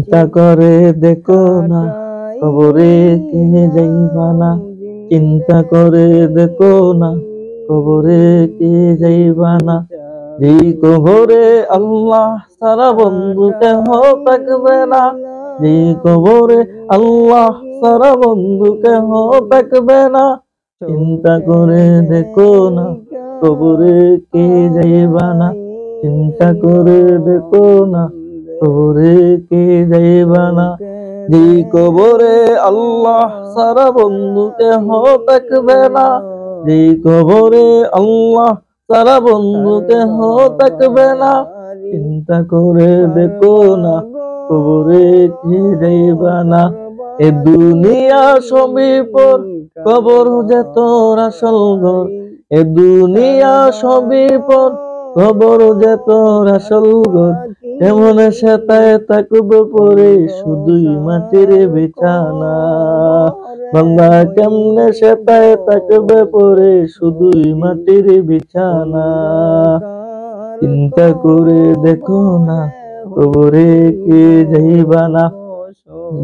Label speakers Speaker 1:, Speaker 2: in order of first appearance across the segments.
Speaker 1: চিন্তা করে দেখো না কবরে কে যাইবা না, চিন্তা করে দেখো না কবরে কে যাইবা না। যেই কবরে আল্লাহ সারা বন্ধু কেহ থাকবে না, যেই কবরে আল্লাহ সারা বন্ধু কেহ থাকবে না। চিন্তা করে দেখো না কবরে কে যাইবা না, চিন্তা করে দেখো না কবরে কে যাইবা না। যেই কবরে আল্লাহ সারা বন্ধু কেহ থাকবে না, যেই কবরে আল্লাহ সারা বন্ধু কেহ থাকবে না। চিন্তা করে দেখো না কবরে কে যাইবা না। এ দুনিয়া সবই পর, কবর যে তোর আসল ঘর। এ দুনিয়া সবই পর, কবর যে তোর আসল ঘর। কেমন সেতায় থাকবে পরে শুধুই মাটির বিছানা। বান্দা কেমনে সেতায় থাকবে পরে শুধুই মাটির বিছানা। চিন্তা করে দেখো না কবরে কে যাইবা না,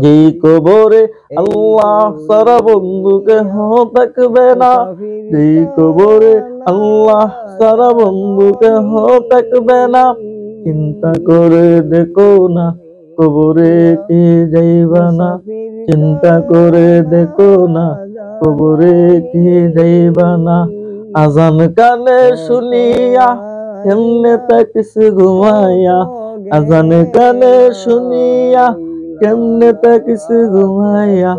Speaker 1: যেই কবরে আল্লাহ সারা বন্ধু কেহ থাকবে না, যেই কবরে আল্লাহ সারা বন্ধু কেহ থাকবে না। চিন্তা করে দেখো না কবরে কে যাইবা না, চিন্তা করে দেখো না কবরে কে যাইবা না। আজান কানে শুনিয়া কেমনে তাকিস ঘুমাইয়া, আজান কানে শুনিয়া কেমনে তাকিস ঘুমাইয়া।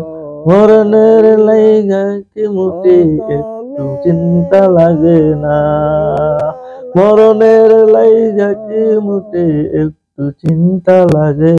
Speaker 1: মরণের লাইগা কি মুটে একটু চিন্তা লাগে না, মরণের লাইগা কি মুটে একটু চিন্তা লাগে।